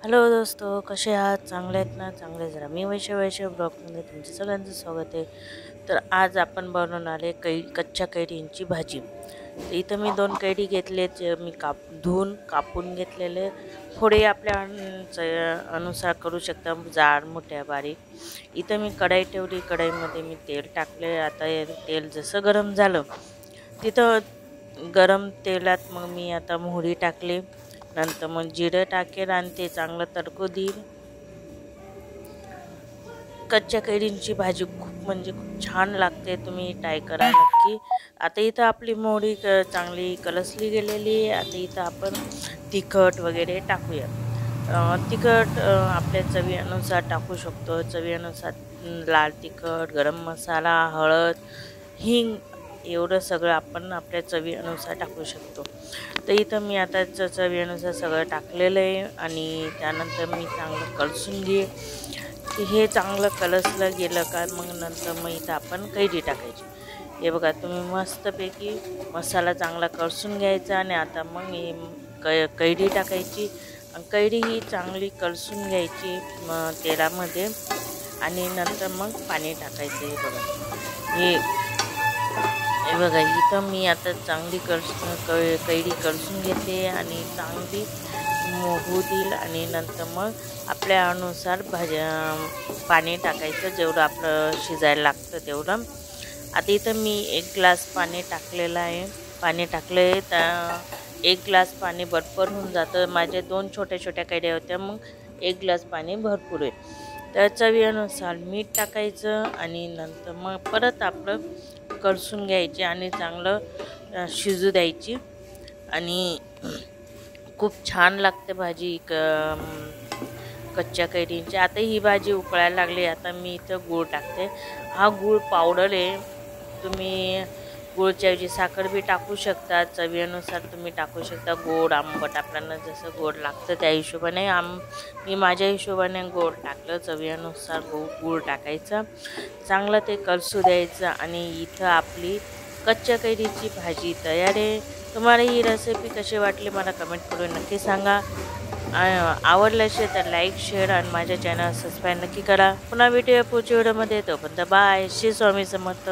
Hello दोस्तो, कसे आहात? चांगले आहेत ना? चांगले जरा मी वैशव ब्लॉगमध्ये तुमचं सगळ्यांचं स्वागत आहे. तर आज आपण बनवून आले कच्च्या कैरींची भाजी. तर इथं मी 2 कैरी घेतले, जे मी धुवून कापून घेतलेले. थोडे आपल्या अनुसार करू शकता, जाड मोठ्या बारीक. इथं मी कढई ठेवली, कढईमध्ये मी तेल टाकले. आता हे तेल जसं गरम झालं, तिथं गरम तेलात मग मी आता मोहरी टाकली. नंतर मग जिरं टाकेल आणि ते चांगलं तडकू देईल. कच्च्या कैरींची भाजी खूप छान लागते, तुम्ही ट्राय करा नक्की. आता इथं आपली मोहरी चांगली कलसली गेलेली आहे. आता इथं आपण तिखट वगैरे टाकूया. तिखट आपल्या चवीनुसार टाकू शकतो. चवीनुसार लाल तिखट, गरम मसाला, हळद, हिंग एवढं सगळं आपण आपल्या चवीनुसार टाकू शकतो. तर इथं मी आता चवीनुसार सगळं टाकलेलं आहे आणि त्यानंतर मी चांगलं कलसून घे. हे चांगलं कलसलं गेलं का मग नंतर मग इथं आपण कैरी टाकायची. हे बघा, तुम्ही मस्तपैकी मसाला चांगला कलसून घ्यायचा आणि आता मग कैरी टाकायची. कैरी ही चांगली कलसून घ्यायची तेलामध्ये आणि नंतर मग पाणी टाकायचं. हे बघा इथं मी आता चांगली कैरी कलसून घेते आणि चांगली होऊ देईल आणि नंतर मग आपल्या अनुसार पाणी टाकायचं, जेवढं आपलं शिजायला लागतं तेवढं. आता इथं मी 1 ग्लास पाणी टाकलेलं आहे. पाणी टाकलं आहे तर 1 ग्लास पाणी भरपूर होऊन जातं. माझ्या 2 छोट्या कैऱ्या होत्या, मग 1 ग्लास पाणी भरपूर आहे. तर चवीनुसार मीठ टाकायचं आणि नंतर मग परत आपलं कलसून घ्यायचे आणि चांगलं शिजू द्यायची. आणि खूप छान लागते भाजी कच्च्या कैरींची. आता ही भाजी उकळायला लागली. आता मी इथं गूळ टाकते. हा गूळ पावडर आहे. तुम्ही गूळच्या ऐवजी साखर बी टाकू शकता. चवीनुसार तुम्ही टाकू शकता. गोड आंबट आपल्याला जसं गोड लागतं त्या हिशोबाने मी माझ्या हिशोबाने गोड टाकलं. चवीनुसार गूळ टाकायचं, चांगलं ते कलसू द्यायचं आणि इथं आपली कच्च्या कैरीची भाजी तयार आहे. तुम्हाला ही रेसिपी कशी वाटली मला कमेंट करून नक्की सांगा. आवडलं असेल तर लाईक, शेअर आणि माझ्या चॅनल सबस्क्राईब नक्की करा. पुन्हा भेटूया पुढच्या व्हिडिओमध्ये. तोपर्यंत बाय. श्री स्वामी समर्थ.